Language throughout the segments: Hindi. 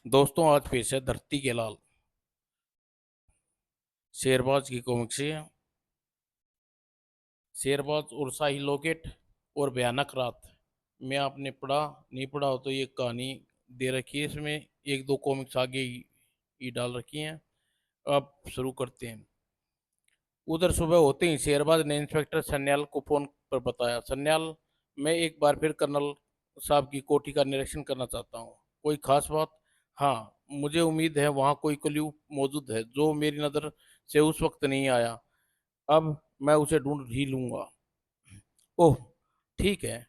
दोस्तों, आज पेश है धरती के लाल शेरबाज की कॉमिक से। शेरबाज और शाही लॉकेट और भयानक रात में आपने पढ़ा नहीं पढ़ा हो तो ये कहानी दे रखी है। इसमें एक दो कॉमिक्स आगे ही डाल रखी हैं। अब शुरू करते हैं। उधर सुबह होते ही शेरबाज ने इंस्पेक्टर सन्याल को फोन पर बताया, सन्याल, मैं एक बार फिर कर्नल साहब की कोठी का निरीक्षण करना चाहता हूँ। कोई खास बात? हाँ, मुझे उम्मीद है वहाँ कोई क्ल्यू मौजूद है जो मेरी नज़र से उस वक्त नहीं आया। अब मैं उसे ढूंढ ही लूंगा। ओह, ठीक है,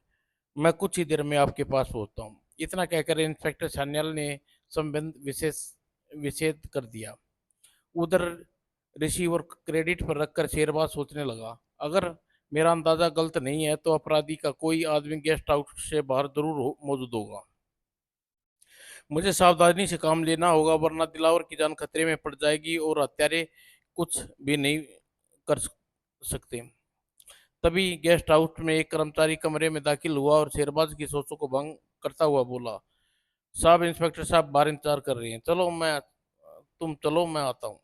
मैं कुछ ही देर में आपके पास पहुंचता हूँ। इतना कहकर इंस्पेक्टर सान्याल ने संबंध विशेष विच्छेद कर दिया। उधर रिसीवर क्रेडिट पर रखकर शेरबाज सोचने लगा, अगर मेरा अंदाजा गलत नहीं है तो अपराधी का कोई आदमी गेस्ट हाउस से बाहर जरूर मौजूद होगा। मुझे सावधानी से काम लेना होगा वरना दिलावर की जान खतरे में पड़ जाएगी और हत्यारे कुछ भी नहीं कर सकते। तभी गेस्ट हाउस में एक कर्मचारी कमरे में दाखिल हुआ और शेरबाज की सोचों को भंग करता हुआ बोला, साहब, इंस्पेक्टर साहब बाहर इंतजार कर रहे हैं, तुम चलो, मैं आता हूँ।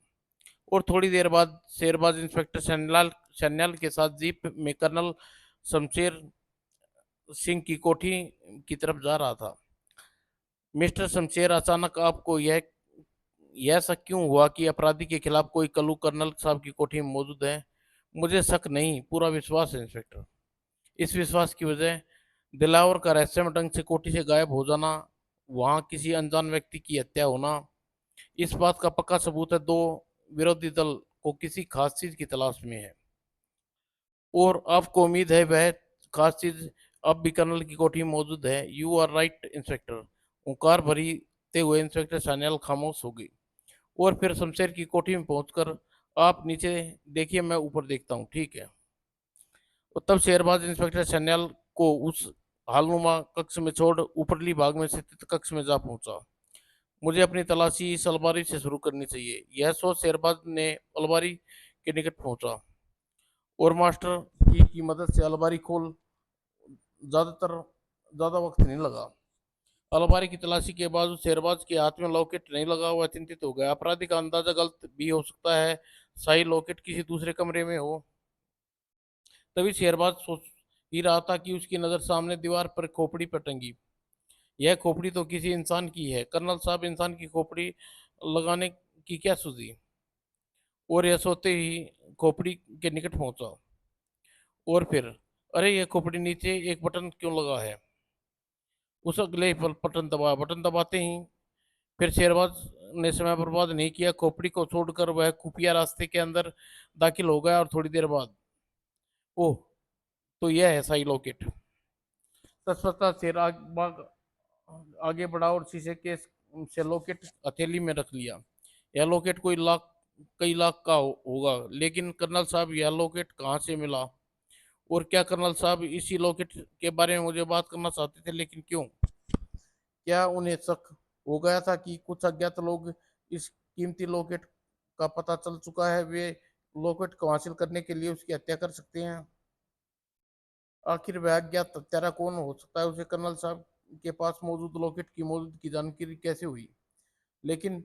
और थोड़ी देर बाद शेरबाज इंस्पेक्टर सन्याल के साथ जीप में कर्नल शमशेर सिंह की कोठी की तरफ जा रहा था। मिस्टर शमशेर, अचानक आपको यह शक क्यों हुआ कि अपराधी के खिलाफ कोई क्लू कर्नल साहब की कोठी में मौजूद है? मुझे शक नहीं, पूरा विश्वास है इंस्पेक्टर। इस विश्वास की वजह दिलावर का रहस्यमय ढंग से कोठी से गायब हो जाना, वहां किसी अनजान व्यक्ति की हत्या होना, इस बात का पक्का सबूत है। दो विरोधी दल को किसी खास चीज की तलाश में है और आपको उम्मीद है वह खास चीज अब भी कर्नल की कोठी में मौजूद है। You are right inspector. हुंकार भरीते हुए इंस्पेक्टर सान्याल खामोश हो गई और फिर शमशेर की कोठी में पहुंचकर, आप नीचे देखिए, मैं ऊपर देखता हूँ, ठीक है? और तब शेरबाज इंस्पेक्टर सन्याल को उस हालनुमा कक्ष में छोड़ ऊपरली भाग में स्थित कक्ष में जा पहुंचा। मुझे अपनी तलाशी इस अलमारी से शुरू करनी चाहिए, यह सोच शेरबाज ने अलमारी के निकट पहुंचा और मास्टर की मदद से अलमारी खोल। ज्यादातर ज्यादा वक्त नहीं लगा। अलमारी की तलाशी के बाद शेरबाज के हाथ में लॉकेट नहीं लगा हुआ चिंतित हो गया। अपराधी का अंदाजा गलत भी हो सकता है, शाही लॉकेट किसी दूसरे कमरे में हो। तभी शेरबाज सोच ही रहा था कि उसकी नजर सामने दीवार पर खोपड़ी पर टंगी। यह खोपड़ी तो किसी इंसान की है। कर्नल साहब, इंसान की खोपड़ी लगाने की क्या सूझी? और यह सोते ही खोपड़ी के निकट पहुंचा और फिर, अरे, यह खोपड़ी नीचे एक बटन क्यों लगा है? उस अगले ही पल बटन दबाया। बटन दबाते ही फिर शेरबाज ने समय बर्बाद नहीं किया। खोपड़ी को छोड़कर वह खुफिया रास्ते के अंदर दाखिल हो गया और थोड़ी देर बाद, ओह, तो यह है साई लॉकेट। तत्परता से बाग आगे बढ़ा और शीशे के से लॉकेट हथेली में रख लिया। यह लॉकेट कई लाख का होगा, लेकिन कर्नल साहब, यह लॉकेट कहाँ से मिला? और क्या कर्नल साहब इसी लॉकेट के बारे में मुझे बात करना चाहते थे, लेकिन क्यों? क्या उन्हें शक हो गया था कि कुछ अज्ञात लोग इस कीमती लॉकेट का पता चल चुका है, वे लॉकेट को हासिल करने के लिए उसकी हत्या कर सकते हैं? आखिर वह अज्ञात हत्यारा कौन हो सकता है? उसे कर्नल साहब के पास मौजूद लॉकेट की मौजूदगी की जानकारी कैसे हुई? लेकिन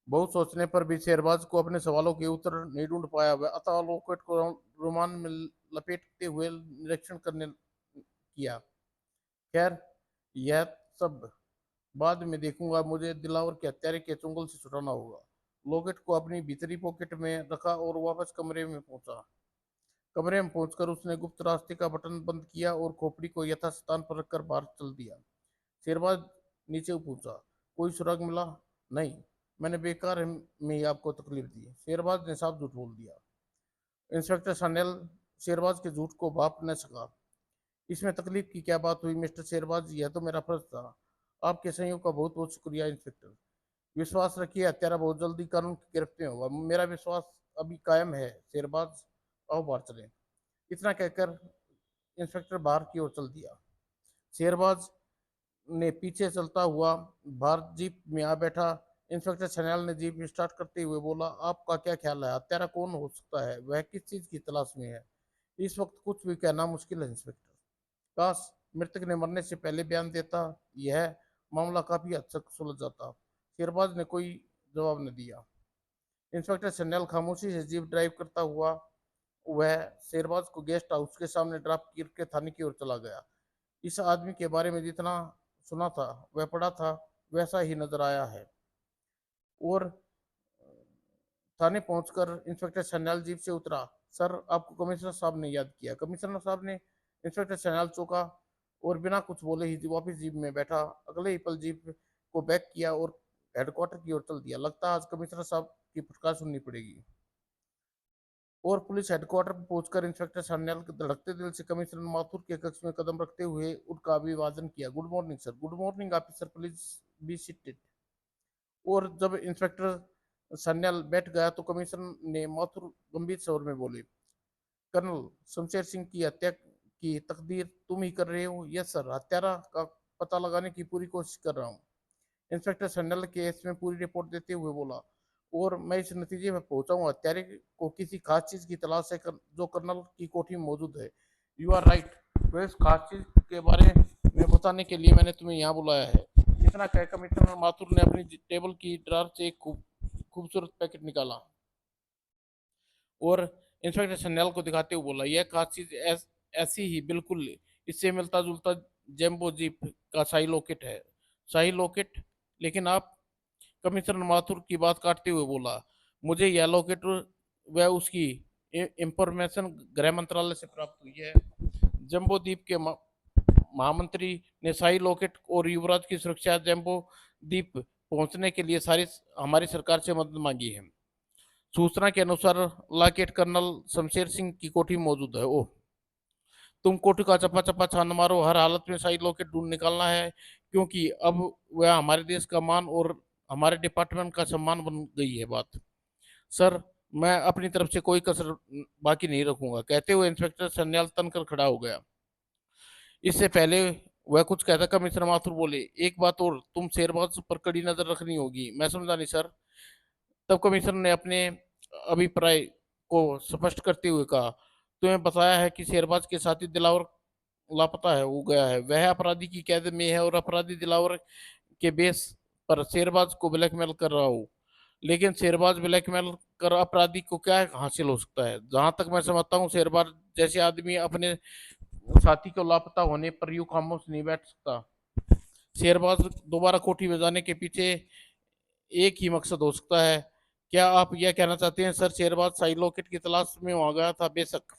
बहुत सोचने पर भी शेरबाज को अपने सवालों के उत्तर नहीं ढूंढ पाया। वह अतः लॉकेट को रोमान में लपेटते हुए निरीक्षण करने किया। खैर, यह सब बाद में देखूंगा, मुझे दिलावर के हत्यारे के चुंगल से छुड़ाना होगा। लॉकेट को अपनी भीतरी पॉकेट में रखा और वापस कमरे में पहुंचा। कमरे में पहुंचकर उसने गुप्त रास्ते का बटन बंद किया और खोपड़ी को यथास्थान पर रखकर बाहर चल दिया। शेरबाज नीचे पूछा, कोई सुराग मिला? नहीं, मैंने बेकार में ही आपको तकलीफ दी, शेरबाज ने साफ झूठ बोल दिया। इंस्पेक्टर सनेल शेरबाज के झूठ को भाप न सका। इसमें तकलीफ की क्या बात हुई मिस्टर शेरबाज? यह तो मेरा फर्ज था। आपके सहयोग का बहुत बहुत शुक्रिया इंस्पेक्टर। विश्वास रखिए, हत्यारा बहुत जल्दी कानून की गिरफ्त में होगा। मेरा विश्वास अभी कायम है शेरबाज। आओ बाहर चलें। इतना कहकर इंस्पेक्टर बाहर की ओर चल दिया। शेरबाज ने पीछे चलता हुआ बाहर जीप में आ बैठा। इंस्पेक्टर छनाल ने जीप स्टार्ट करते हुए बोला, आपका क्या ख्याल है, हत्यारा कौन हो सकता है? वह किस चीज की तलाश में है? इस वक्त कुछ भी कहना मुश्किल है इंस्पेक्टर। काश मृतक ने मरने से पहले बयान देता, यह मामला काफी हद तक सुलझ जाता। शेरबाज ने कोई जवाब न दिया। इंस्पेक्टर सन्याल खामोशी से जीप ड्राइव करता हुआ वह शेरबाज को गेस्ट हाउस के सामने ड्रॉप करके थाने की ओर चला गया। इस आदमी के बारे में जितना सुना था वह पढ़ा था वैसा ही नजर आया है। और थाने पहुंचकर इंस्पेक्टर सन्याल जीप से उतरा। सर, आपको कमिश्नर साहब ने याद किया। कमिश्नर साहब ने इंस्पेक्टर सन्याल चौंका और बिना कुछ बोले ही वापिस जीप में बैठा। अगले ही पल जीप को बैक किया और हेडक्वार्टर की ओर चल दिया। लगता है आज कमिश्नर साहब की फटकार सुननी पड़ेगी। और पुलिस हेडक्वार्टर पर पहुंचकर इंस्पेक्टर सन्याल के धड़कते दिल से कमिश्नर माथुर के कक्ष में कदम रखते हुए उनका अभिवादन किया। Good morning sir. Good morning officer, please be seated. और जब इंस्पेक्टर सन्याल बैठ गया तो कमिश्नर ने माथुर गंभीर स्वर में बोले, कर्नल शमशेर सिंह की हत्या की तकदीर तुम ही कर रहे हो? यस सर, हत्यारा का पता लगाने की पूरी कोशिश कर रहा हूँ। इंस्पेक्टर सन्याल केस में पूरी रिपोर्ट देते हुए बोला, और मैं इस नतीजे में पहुंचा हूँ हत्यारे को किसी खास चीज की तलाश है जो कर्नल की कोठी में मौजूद है। You are right. वह इस खास चीज के बारे में बताने के लिए मैंने तुम्हें यहाँ बुलाया है। इतना कह कमिश्नर माथुर ने अपनी टेबल की ड्रॉर से एक खूबसूरत पैकेट निकाला और इंस्पेक्टर सन्याल को दिखाते हुए बोला, यह खास चीज ऐसी ही बिल्कुल इससे मिलता जुलता जेम्बो जीप का शाही लॉकेट है। शाही लॉकेट? लेकिन आप? कमिश्नर माथुर की बात काटते हुए बोला, मुझे यह लॉकेट व उसकी इंफॉर्मेशन गृह मंत्रालय से प्राप्त हुई है। जम्बो द्वीप के महामंत्री ने शाही लॉकेट और युवराज की सुरक्षा जम्बो द्वीप पहुंचने के लिए सारी हमारी सरकार से मदद मांगी है। सूचना के अनुसार लॉकेट कर्नल शमशेर सिंह की कोठी में मौजूद है। ओह, तुम कोठी का चप्पा चप्पा छान मारो, हर हालत में शाही लॉकेट ढूंढ निकालना है, क्योंकि अब वह हमारे देश का मान और हमारे डिपार्टमेंट का सम्मान बन गई है बात। सर, मैं अपनी तरफ से कोई कसर बाकी नहीं रखूंगा। कहते हुए इंस्पेक्टर सन्याल तनकर खड़ा हो गया। इससे पहले वह कुछ कहता कमिश्नर माथुर बोले, एक बात और, तुम शेरबाज पर कड़ी नजर रखनी होगी। मैं समझा नहीं सर। तब कमिश्नर ने अपने अभिप्राय को स्पष्ट करते हुए कहा, तुम्हें बताया है कि शेरबाज के साथी दिलावर लापता है, हो गया है। वह अपराधी की कैद में है और अपराधी दिलावर के बेस पर शेरबाज को ब्लैकमेल कर रहा हो। लेकिन शेरबाज ब्लैकमेल कर अपराधी को क्या हासिल हो सकता है? जहां तक मैं समझता हूँ शेरबाज जैसे आदमी अपने साथी को लापता होने पर यूं खामोश नहीं बैठ सकता। शेरबाज दोबारा कोठी में जाने के पीछे एक ही मकसद हो सकता है। क्या आप यह कहना चाहते हैं सर शेरबाज साई लॉकेट की तलाश में वहां गया था? बेशक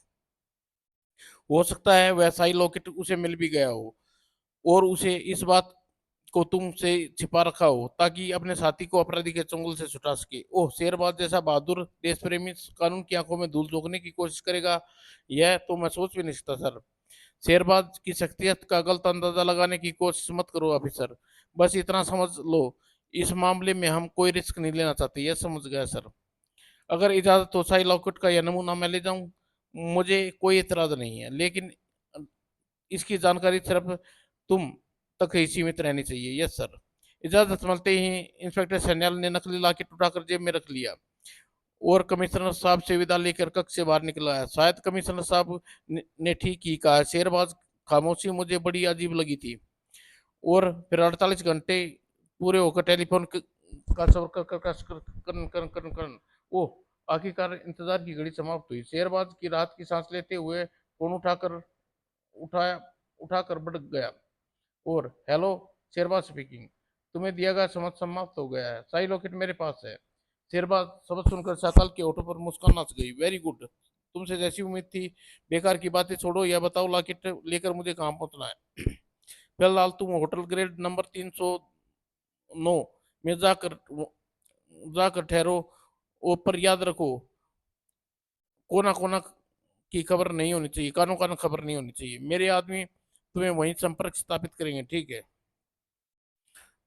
हो सकता है वह साई लॉकेट उसे मिल भी गया हो और उसे इस बात को तुमसे छिपा रखा हो ताकि अपने साथी को अपराधी के चंगुल से छुटा सके। ओह, शेरबाज जैसा बहादुर देश प्रेमी कानून की आंखों में धूल झोंकने की कोशिश करेगा, यह तो मैं सोच भी नहीं सकता सर। शेरबाज की शख्सियत का गलत अंदाजा लगाने की कोशिश मत करो ऑफिसर। बस इतना समझ लो, इस मामले में हम कोई रिस्क नहीं लेना चाहते। यह समझ गया सर। अगर इजाजत हो साई लॉकेट का यह नमूना मैं ले जाऊं, मुझे कोई इतराज नहीं है, लेकिन इसकी जानकारी सिर्फ तुम तक ही सीमित रहनी चाहिए। Yes sir. इजाजत मिलते ही इंस्पेक्टर सन्याल ने नकली लॉकेट उठाकर जेब में रख लिया और कमिश्नर साहब से विदा लेकर कक्ष से बाहर निकला है। शायद कमिश्नर साहब ने ठीक ही कहा। शेरबाज खामोशी मुझे बड़ी अजीब लगी थी। और फिर 48 घंटे पूरे होकर टेलीफोन का सफर कर ओ, आखिरकार इंतजार की घड़ी समाप्त हुई। शेरबाज की रात की सांस लेते हुए फोन उठाया उठाकर बढ़ गया। और हेलो, शेरबाज स्पीकिंग। तुम्हें दिया गया समझ समाप्त हो गया है, साई लॉकेट मेरे पास है। शेरबाज शब्द सुनकर साकल के होठों पर मुस्कान नाच गई। वेरी गुड, तुमसे जैसी उम्मीद थी। बेकार की बातें छोड़ो, यह बताओ लॉकेट लेकर मुझे कहाँ पहुंचना है? फिलहाल तुम होटल ग्रेड नंबर 309 में जाकर जाकर ठहरो। ऊपर याद रखो, कोना कोना की खबर नहीं होनी चाहिए, कानो कान खबर नहीं होनी चाहिए। मेरे आदमी तुम्हें वहीं संपर्क स्थापित करेंगे, ठीक है?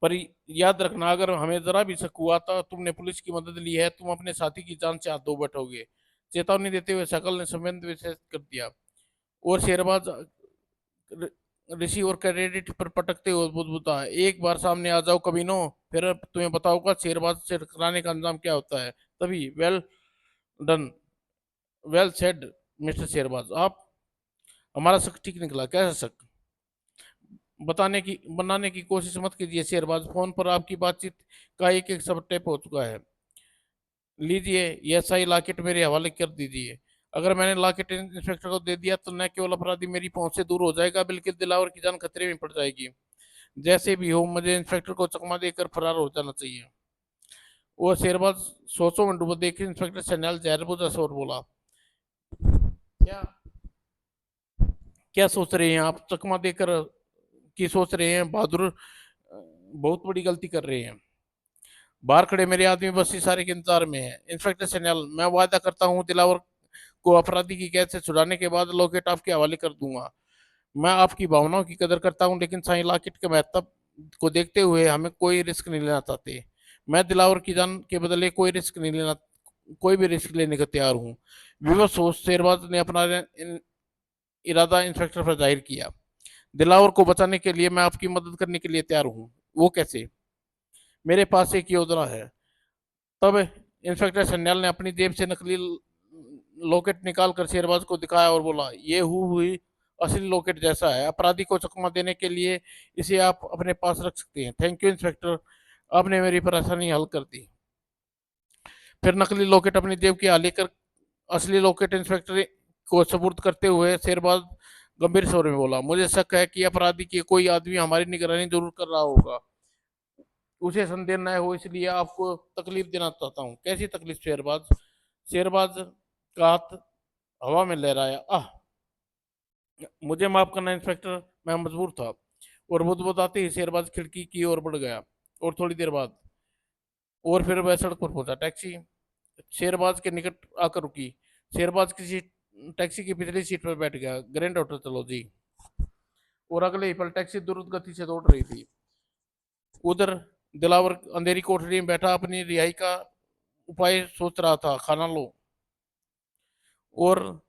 पर याद रखना, अगर हमें जरा भी शक हुआ तो तुमने पुलिस की मदद ली है, तुम अपने साथी की जान से हाथ धो बैठोगे। चेतावनी देते हुए शकल ने संवेद विशेष कर दिया। और शेरबाज रिसीवर क्रेडिट पर पटकते हुए बुदबुदा, एक बार सामने आ जाओ कमीनो, फिर तुम्हें बताऊंगा शेरबाज से टकराने का अंजाम क्या होता है। तभी well done, well said mister Sherbaz. आप हमारा शक ठीक निकला। कैसा शक? बनाने की कोशिश मत कीजिए शेरबाज। फोन पर आपकी बातचीत का एक एक सब टेप हो चुका है। लीजिए ये SI लॉकेट मेरे हवाले कर दीजिए। अगर मैंने लॉकेट इंस्पेक्टर को दे दिया तो न केवल अपराधी मेरी पहुंच से दूर हो जाएगा, बल्कि दिलावर की जान खतरे में पड़ जाएगी। जैसे भी हो मुझे इंस्पेक्टर को चकमा देकर फरार हो जाना चाहिए। वो शेरबाज सोचों में डूबा देख इंस्पेक्टर सन्याल जहर बुझा और बोला, क्या क्या सोच रहे हैं आप? चकमा देकर की सोच रहे हैं बहादुर? बहुत बड़ी गलती कर रहे हैं। बाहर खड़े मेरे आदमी बस इशारे के इंतजार में है। इंस्पेक्टर सन्याल, मैं वादा करता हूँ दिलावर को अपराधी की कैद से छुड़ाने के बाद लॉकेट आपके हवाले कर दूंगा। मैं आपकी भावनाओं की कदर करता हूँ, लेकिन साईं लॉकेट के महत्व को देखते हुए हमें कोई रिस्क नहीं लेना चाहते। मैं दिलावर की जान के बदले कोई भी रिस्क लेने को तैयार हूँ। विवश होश शेरबाज ने अपना इरादा इंस्पेक्टर पर जाहिर किया। दिलावर को बचाने के लिए मैं आपकी मदद करने के लिए तैयार हूँ। वो कैसे? मेरे पास एक योजना है। तब इंस्पेक्टर सन्याल ने अपनी जेब से नकली लॉकेट निकाल कर शेरबाज को दिखाया और बोला, ये हुई असली लॉकेट जैसा है। अपराधी को चकमा देने के लिए इसे आप अपने पास रख सकते हैं। थैंक यू इंस्पेक्टर, आपने मेरी परेशानी हल कर दी। फिर नकली लॉकेट अपनी जेब की लेकर असली लॉकेट इंस्पेक्टर को सुपुर्द करते हुए शेरबाज गंभीर स्वर में बोला, मुझे शक है कि अपराधी के कोई आदमी हमारी निगरानी जरूर कर रहा होगा। उसे संदेह न हो इसलिए आपको तकलीफ देना चाहता हूँ। कैसी तकलीफ शेरबाज? शेरबाज का हाथ हवा में लहराया। मुझे माफ करना इंस्पेक्टर, मैं मजबूर था। और बुदबुदाते ही शेरबाज खिड़की की ओर बढ़ गया। और थोड़ी देर बाद और फिर वह सड़क पर पहुंचा। टैक्सी शेरबाज के निकट आकर रुकी। शेरबाज की सीट टैक्सी की पिछली सीट पर बैठ गया। ग्रैंड होटल चलो जी। और अगले ही पल टैक्सी द्रुत गति से दौड़ रही थी। उधर दिलावर अंधेरी कोठरी में बैठा अपनी रिहाई का उपाय सोच रहा था। खाना लो। और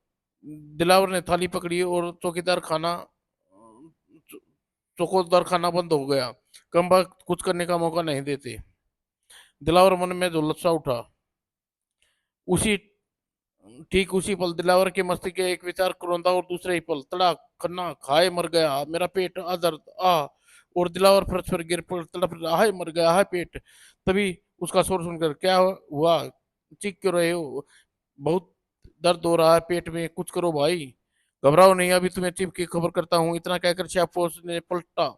दिलावर ने थाली पकड़ी और चौकीदार खाना बंद हो गया। कम वक्त कुछ करने का मौका नहीं देते। दिलावर मन में झुलसा उठा। उसी ठीक उसी पल दिलावर के मस्तिष्क के एक विचार क्रोंदा और दूसरे ही पल तड़ाक खन्ना खाए मर गया मेरा पेट आदर आ। और दिलावर फर्श पर गिर पड़ तड़प रहा, हाय मर गया हाय पेट। तभी उसका शोर सुनकर, क्या हुआ? चीख क्यों रहे हो? बहुत दर्द हो रहा है पेट में, कुछ करो भाई। घबराओ नहीं, अभी तुम्हें चिप की खबर करता हूँ। इतना कहकर शाहफोज ने पलटा।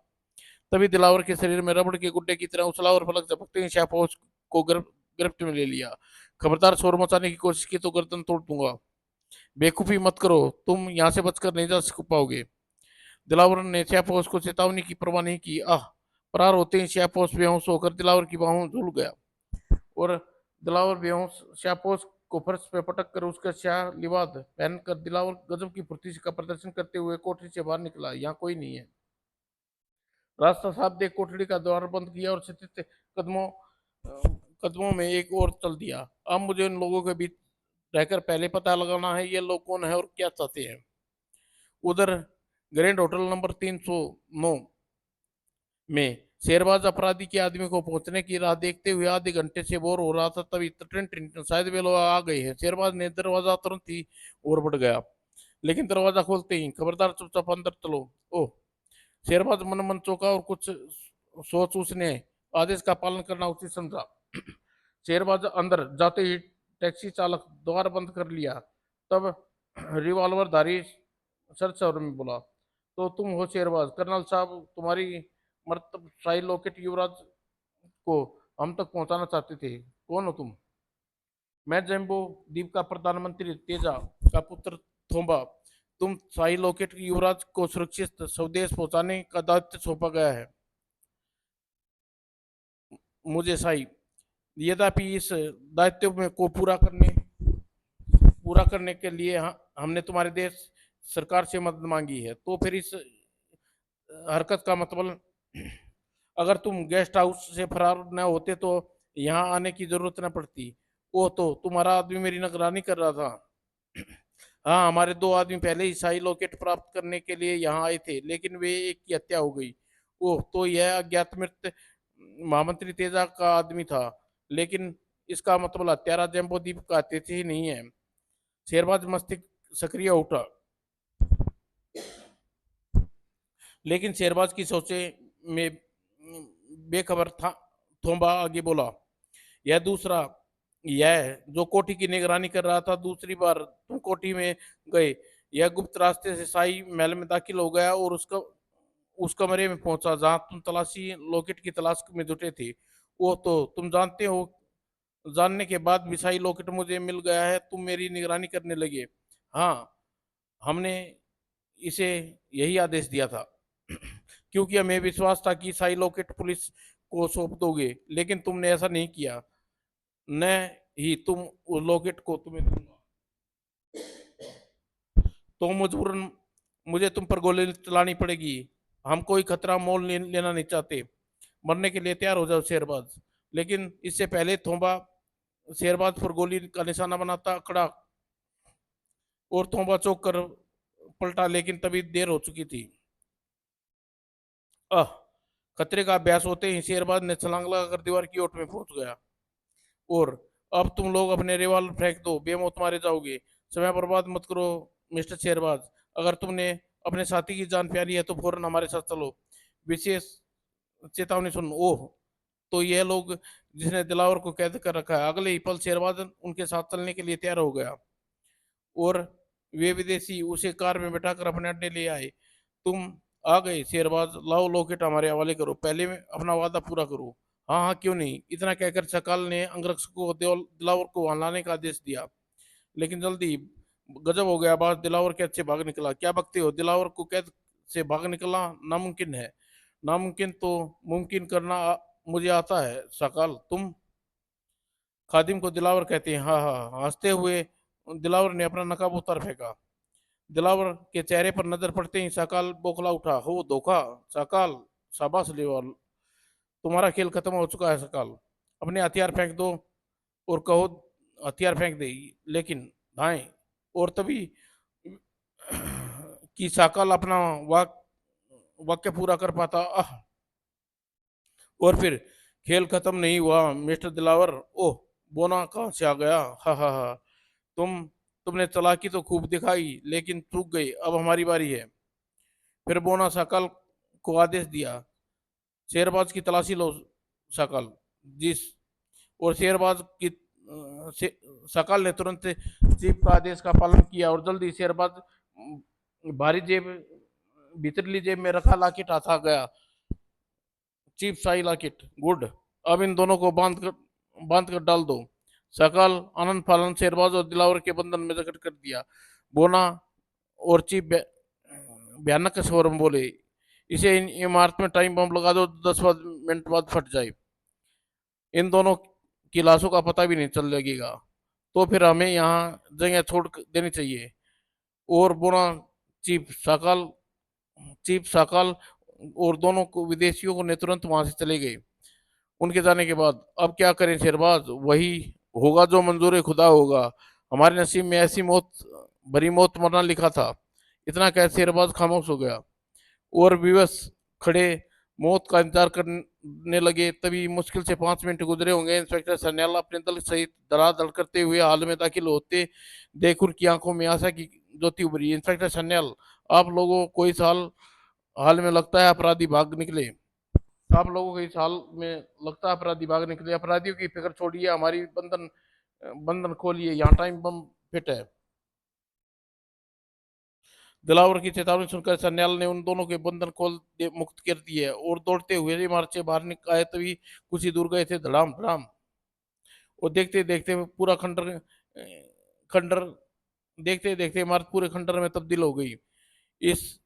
तभी दिलावर के शरीर में रबड़ के गुड्डे की तरह उछला और पलक झपकते ही शाहफोज को गिरफ्त में ले लिया। खबरदार शोर मचाने की कोशिश की तो गर्दन तोड़ दूंगा। बेवकूफी मत करो, तुम यहाँ से बचकर नहीं जा पाओगे। दिलावर ने शाहफोज को चेतावनी की परवाह नहीं की। फरार होते ही शाहफोज बेहोश होकर दिलावर की बाहों झूल गया। और दिलावर बेहोश शाहपोश को फर्श पे पटक कर उसका शाह लिबाद पहनकर दिलावर गजब की फुर्ती का प्रदर्शन करते हुए कोठरी से बाहर निकला। यहाँ कोई नहीं है। रास्ता साफ देख कोठरी का द्वार बंद किया और सचित कदमों कदमों में एक और चल दिया। अब मुझे उन लोगों के बीच रहकर पहले पता लगाना है ये लोग कौन है और क्या चाहते हैं। उधर ग्रैंड होटल नंबर 309 में शेरबाज अपराधी के आदमी को पहुंचने की राह देखते हुए आधे घंटे से बोर हो रहा था। तभी शायद वे लोग आ गए हैं। शेरबाज ने दरवाजा तुरंत ही और बढ़ गया, लेकिन दरवाजा खोलते ही, खबरदार चुपचाप अंदर चलो। ओह! शेरबाज मन मन चौंका और कुछ सोच उसने आदेश का पालन करना उचित समझा। शेरबाज अंदर जाते ही टैक्सी चालक द्वार बंद कर लिया। तब रिवॉल्वर धारी सर में बोला, तो तुम हो शेरबाज? कर्नल साहब तुम्हारी मर्तब शाही लॉकेट युवराज को हम तक पहुंचाना चाहते थे। कौन हो तुम? मैं जैम्बो द्वीप का प्रधानमंत्री तेजा का पुत्र थोम्बा। तुम शाही लॉकेट युवराज को सुरक्षित स्वदेश पहुंचाने का दायित्व सौंपा गया है मुझे शाही। यद्यपि इस दायित्व में को पूरा करने के लिए हमने तुम्हारे देश सरकार से मदद मांगी है। तो फिर इस हरकत का मतलब, अगर तुम गेस्ट हाउस से फरार न होते तो यहाँ आने की जरूरत न पड़ती। वो तो तुम्हारा आदमी मेरी निगरानी कर रहा था। हाँ, हमारे दो आदमी पहले ही शाही लॉकेट प्राप्त करने के लिए यहाँ आए थे, लेकिन वे एक की हत्या हो गई। ओह, तो यह अज्ञात मृत महामंत्री तेजा का आदमी था। लेकिन इसका मतलब हत्यारा जम्बोदीप का अतिथि ही नहीं है। शेरबाज मस्तिष्क सक्रिय उठा। लेकिन शेरबाज की सोचे में बेखबर था। थोंबा आगे बोला, यह दूसरा, यह जो कोठी की निगरानी कर रहा था, दूसरी बार तुम कोठी में गए। यह गुप्त रास्ते से शाही महल में दाखिल हो गया और उसका उस कमरे में पहुंचा जहां तुम तलाशी लॉकेट की तलाश में जुटे थे। वो तो तुम जानते हो, जानने के बाद भी शाही लॉकेट मुझे मिल गया है, तुम मेरी निगरानी करने लगे। हाँ, हमने इसे यही आदेश दिया था क्योंकि हमें विश्वास था कि शाही लॉकेट पुलिस को सौंप दोगे, लेकिन तुमने ऐसा नहीं किया। न ही तुम उस लॉकेट को तुम्हें दूंगा, तो मजबूरन मुझे तुम पर गोली चलानी पड़ेगी। हम कोई खतरा मोल लेना नहीं चाहते। मरने के लिए तैयार हो जाओ शेरबाज। लेकिन इससे पहले थोंबा शेरबाज पर गोली का निशाना बनाता खड़ा और थोंबा चौंक कर पलटा, लेकिन तभी देर हो चुकी थी। अह, खतरे का अभ्यास होते ही शेरबाज ने छलांग लगाकर दीवार की ओट में पहुंच गया। और अब तुम लोग अपने रिवॉल्वर फेंक दो, बेमौत मारे जाओगे। समय बर्बाद मत करो मिस्टर शेरबाज। अगर तुमने अपने साथी की जान प्यारी है तो फौरन हमारे साथ चलो। विशेष चेतावनी सुन। ओह, तो यह लोग जिसने दिलावर को कैद कर रखा है। अगले ही पल शेरबाज उनके साथ चलने के लिए तैयार हो गया और वे विदेशी उसे कार में बैठाकर अपने अड्डे ले आए। तुम आ गए शेरबाज, लाओ लॉकेट हमारे हवाले करो, पहले में अपना वादा पूरा करो। हाँ हाँ, क्यों नहीं। इतना कहकर शकाल ने अंगरक्षक को दिलावर को वहां लाने का आदेश दिया। लेकिन जल्दी गजब हो गया बात, दिलावर कैद से भाग निकला। क्या बकते हो, दिलावर को कैद से भाग निकलना नामुमकिन है। नामुमकिन तो मुमकिन करना मुझे आता है शकाल। तुम खादिम को दिलावर कहते हैं। हाँ हाँ, हंसते हुए दिलावर ने अपना नकाब उतार फेंका। दिलावर के चेहरे पर नजर पड़ते ही सकाल बौखला उठा। हो धोखा सकाल, शाबाश दिलावर, तुम्हारा खेल खत्म हो चुका है सकाल। अपने हथियार फेंक दो और कहो हथियार फेंक दे। लेकिन दाएं। और तभी कि सकाल अपना वाक वाक्य पूरा कर पाता। और फिर खेल खत्म नहीं हुआ मिस्टर दिलावर। ओह, बोना कहाँ से आ गया। हा हा हा, तुमने चालाकी तो खूब दिखाई, लेकिन चूक गई। अब हमारी बारी है। फिर बोना सकल को आदेश दिया, शेरबाज की तलाशी लो सकल। जिस और शेरबाज की सकल ने तुरंत चीफ का आदेश का पालन किया और जल्दी शेरबाज भारी जेब भीतरली जेब में रखा लाकेट हाथ आ गया। चीप शाही लाकेट, गुड। अब इन दोनों को बांध कर डाल दो। सकल आनंद फालन शेरबाज और दिलावर के बंधन में जकड़ कर दिया। बोना और चीप भयानक स्वर में बोले, इसे इन इमारत में टाइम बम लगा दो, 10 मिनट बाद फट जाए। इन दोनों की लाशों का पता भी नहीं चल लगेगा। तो फिर हमें यहाँ जगह छोड़ देनी चाहिए। और बोना चीफ सकाल चीफ सकाल और दोनों को विदेशियों को ने तुरंत वहां से चले गए। उनके जाने के बाद अब क्या करें शेरबाज, वही होगा जो मंजूर खुदा होगा। हमारे नसीब में ऐसी मौत भरी मौत मरना लिखा था। इतना कह शेरबाज खामोश हो गया और विवश खड़े मौत का इंतजार करने लगे। तभी मुश्किल से 5 मिनट गुजरे होंगे। इंस्पेक्टर सन्याल अपने दल सहित धड़ाधड़ करते हुए हाल में दाखिल होते देख उनकी आंखों में आशा की ज्योति उभरी। इंस्पेक्टर सन्याल, आप लोगों को इस हाल में लगता है अपराधी भाग निकले। आप लोगों को इस हाल में लगता है अपराधी भाग निकले। अपराधियों की फिक्र छोड़िए, हमारी बंधन बंधन खोलिए, यहाँ टाइम बम फिट है। दिलावर की चेतावनी सुनकर सन्याल ने उन दोनों के बंधन मुक्त कर दिए और दौड़ते हुए इमारत से बाहर आए। तभी कुछ ही दूर गए थे धड़ाम धड़ाम। और देखते देखते पूरा खंडर देखते देखते इमारत पूरे खंडर में तब्दील हो गई। इस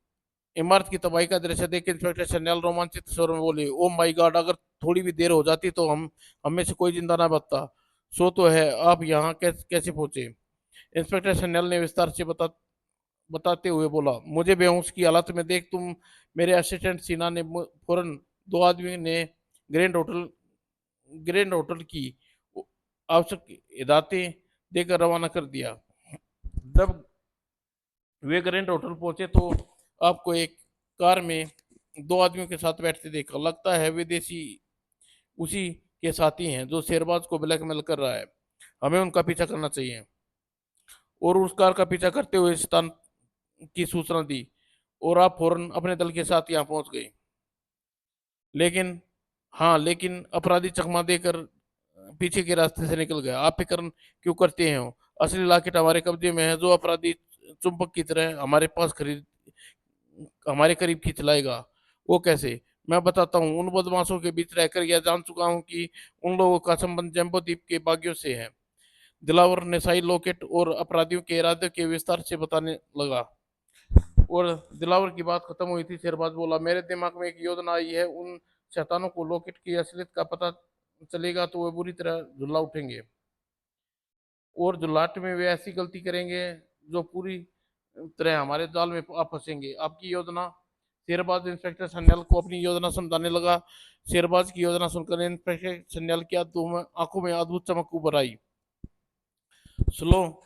इमारत की तबाही का दृश्य देख इंस्पेक्टर सन्याल रोमांचित स्वर में बोले, ओ माय गॉड, अगर थोड़ी भी देर हो जाती तो हम में से कोई जिंदा ना बचता। सो तो है, आप यहाँ कैसे पहुंचे। इंस्पेक्टर सन्याल ने विस्तार से बताते हुए बोला, मुझे बेहोश की हालत में देख तुम मेरे असिस्टेंट सीना ने फौरन दो आदमी ने ग्रैंड होटल ग्रैंड होटल की आवश्यक हिदायतें देकर रवाना कर दिया। जब वे ग्रैंड होटल पहुंचे तो आपको एक कार में दो आदमियों के साथ बैठते देखा। लगता है विदेशी उसी के साथी हैं जो शेरबाज को ब्लैकमेल कर रहा है। हमें उनका पीछा करना चाहिए। और उस कार का पीछा करते हुए स्थान की सूचना दी और आप फौरन अपने दल के साथ यहाँ पहुंच गए। लेकिन हाँ, लेकिन अपराधी चकमा देकर पीछे के रास्ते से निकल गया। आप फिक्र क्यों करते हैं? असली लॉकेट हमारे कब्जे में है। जो अपराधी चुंबक की तरह हमारे करीब खींच लाएगा। वो कैसे? मैं बताता हूँ। उन बदमाशों के बीच रहकर यह जान चुका हूँ कि उन लोगों का संबंध जम्बो द्वीप के बागियों से है। दिलावर ने साई लॉकेट और अपराधियों के इरादे के विस्तार से बताने लगा। और दिलावर की बात खत्म हुई थी, शेरबाज बोला, मेरे दिमाग में एक योजना आई है। उन शैतानों को लॉकेट की असलियत का पता चलेगा तो वे बुरी तरह झुल्ला उठेंगे, और झुल्लाट में वे ऐसी गलती करेंगे जो पूरी तरह हमारे जाल में आप फंसेंगे। आपकी योजना? शेरबाज इंस्पेक्टर सन्याल को अपनी योजना समझाने लगा। शेरबाज की योजना सुनकर इंस्पेक्टर सन्याल की आंखों में अद्भुत चमक उभर आई। सुनो,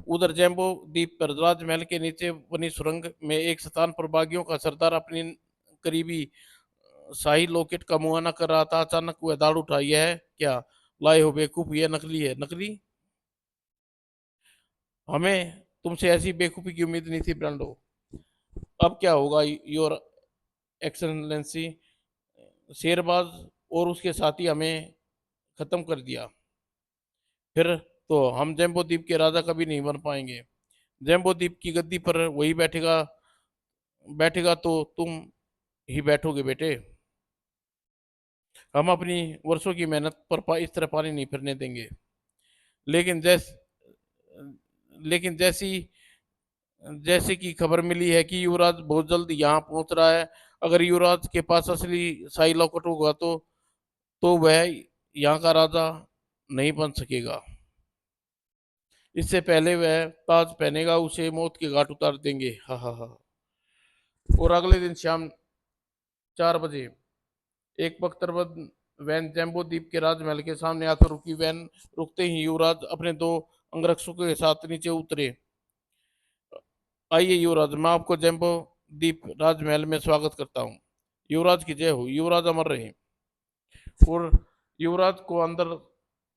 उधर जैम्बो द्वीप पर राजमहल के नीचे बनी सुरंग में एक शैतान प्रभागियों का सरदार अपनी करीबी शाही लॉकेट का मुआयना कर रहा था। अचानक वह दाड़ उठा। यह है क्या लाए हो बेवकूफ? यह नकली है। नकली? हमें तुमसे ऐसी बेवकूफी की उम्मीद नहीं थी ब्रांडो। अब क्या होगा योर एक्सलेंसी? शेरबाज और उसके साथी हमें खत्म कर दिया, फिर तो हम जैम्बो द्वीप के राजा कभी नहीं बन पाएंगे। जैम्बो द्वीप की गद्दी पर वही बैठेगा। बैठेगा तो तुम ही बैठोगे बेटे। हम अपनी वर्षों की मेहनत पर इस तरह पानी नहीं फिरने देंगे। लेकिन जैस लेकिन जैसी जैसे कि खबर मिली है कि युवराज बहुत जल्द यहाँ पहुंच रहा है। अगर युवराज के पास असली शाही लॉकेट होगा तो वह यहाँ का राजा नहीं बन सकेगा। इससे पहले वह ताज पहनेगा, उसे मौत के घाट उतार देंगे। हा हा हा। और अगले दिन शाम 4 बजे एक बख्तरबंद वैन जैम्बो द्वीप के राजमहल के सामने आकर रुकी। वैन रुकते ही युवराज अपने 2 अंगरक्षकों के साथ नीचे उतरे। आइए युवराज, मैं आपको जैम्बो द्वीप राजमहल में स्वागत करता हूँ। युवराज की जय हो। युवराज अमर रहे। और युवराज को अंदर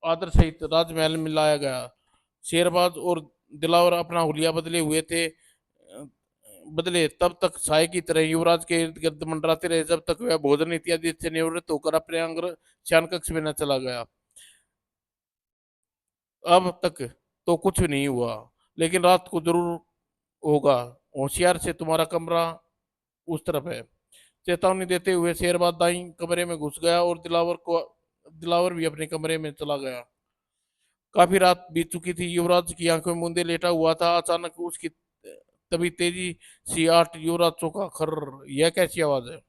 आदर सहित राजमहल में लाया गया। शेरबाज और दिलावर अपना हुलिया बदले तब तक साय की तरह युवराज के इर्द गिर्द मंडराते रहे, जब तक वह भोजन इत्यादि से निवृत्त होकर अपने अंग शयन कक्ष में न चला गया। अब तक तो कुछ नहीं हुआ, लेकिन रात को जरूर होगा। होशियार से, तुम्हारा कमरा उस तरफ है। चेतावनी देते हुए शेरबाज दाई कमरे में घुस गया और दिलावर भी अपने कमरे में चला गया। काफी रात बीत चुकी थी। युवराज की आंखों में मूंदे लेटा हुआ था। अचानक उसकी तभी तेजी सी आठ। युवराज चौंका। खर, यह कैसी आवाज है?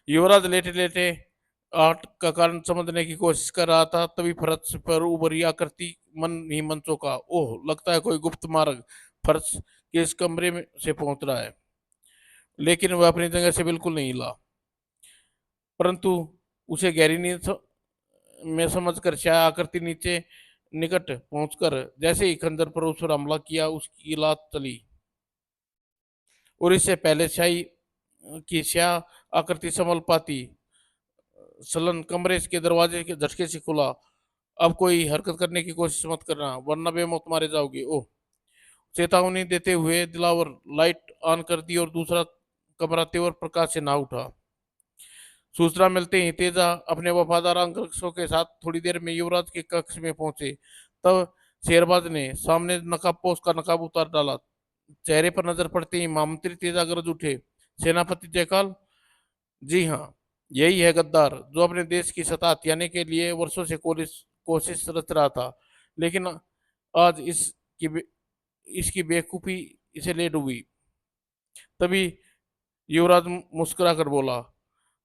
युवराज लेटे लेटे आठ का कारण समझने की कोशिश कर रहा था। तभी फर्श पर उभरी आकृति मन ही मन चौंका। ओह, लगता है कोई गुप्त मार्ग फर्श के इस कमरे में से पहुंच रहा है। लेकिन वह अपनी जगह से बिल्कुल नहीं हिला, परंतु उसे गहरी नींद में समझकर शायद आकृति नीचे निकट पहुंचकर जैसे ही खंजर पर उस पर हमला किया, उसकी लात चली। और इससे पहले शाही की स्याह आकृति संभल पाती, सलन कमरे के दरवाजे के झटके से खुला। अब कोई हरकत करने की कोशिश मत करना, वरना बेमौत मारे जाओगे। ओह! चेतावनी देते हुए दिलावर लाइट ऑन कर दी और दूसरा कमरा तेवर प्रकाश से ना उठा। सूचना मिलते ही तेजा अपने वफादार अंगरक्षकों के साथ थोड़ी देर में युवराज के कक्ष में पहुंचे। तब शेरबाज ने सामने नकाबपोश का नकाब उतार डाला। चेहरे पर नजर पड़ते ही महामंत्री तेजा गरज उठे। सेनापति जयकाल? जी हाँ, यही है गद्दार जो अपने देश की सत्ता हथियाने के लिए वर्षों से कोशिश रच रहा था। लेकिन आज इसकी बेवकूफी इसे ले डूबी। तभी युवराज मुस्कुरा कर बोला,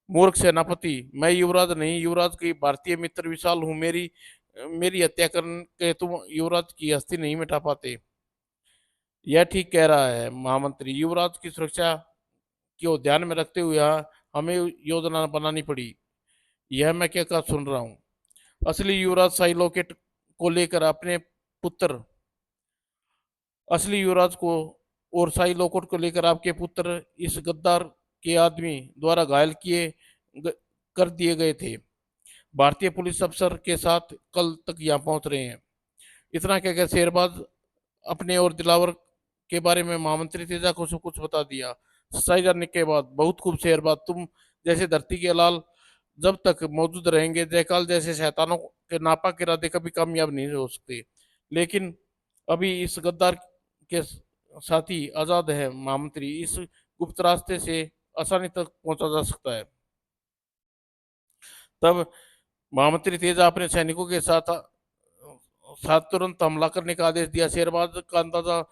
मूर्ख सेनापति, मैं युवराज नहीं, युवराज की भारतीय मित्र विशाल हूँ। मेरी मेरी हत्या करके तुम युवराज की हस्ती नहीं मिटा पाते। यह ठीक कह रहा है महामंत्री। युवराज की सुरक्षा को ध्यान में रखते हुए हमें योजना बनानी पड़ी। यह मैं क्या सुन रहा हूँ? असली युवराज शाही लॉकेट को लेकर अपने पुत्र असली युवराज को और शाही लॉकेट को लेकर आपके पुत्र इस गद्दार के आदमी द्वारा घायल ग, कर दिए गए थे। भारतीय पुलिस अफसर के साथ कल तक यहाँ पहुंच रहे हैं। इतना कहकर शेरबाज अपने और दिलावर के बारे में महामंत्री तेजा को सब कुछ बता दिया। सच्चाई जानने के बाद बहुत खूब शेर बात, तुम जैसे धरती के लाल जब तक मौजूद रहेंगे, जयकाल जैसे शैतानों के नापाक इरादे कभी कामयाब नहीं हो सकते। लेकिन अभी इस गद्दार के साथी आजाद है महामंत्री, इस गुप्त रास्ते से आसानी तक पहुंचा जा सकता है। तब महामंत्री तेजा अपने सैनिकों के साथ तुरंत हमला करने का आदेश दिया। शेरबाज का अंदाजा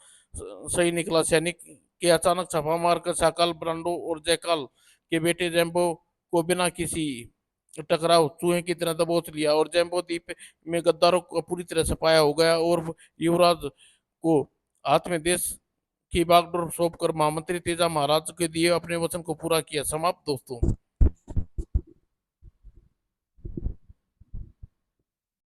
सही निकला। सैनिक के अचानक छापा मारकर शाकाल ब्रांडो और जयकाल के बेटे जैम्बो को बिना किसी टकराव चूहे की तरह दबोच लिया, और जैम्बो द्वीप में गद्दारों को पूरी तरह सफाया हो गया और युवराज को हाथ में देश की बागडोर सौंप कर महामंत्री तेजा महाराज के दिए अपने वचन को पूरा किया। समाप्त दोस्तों।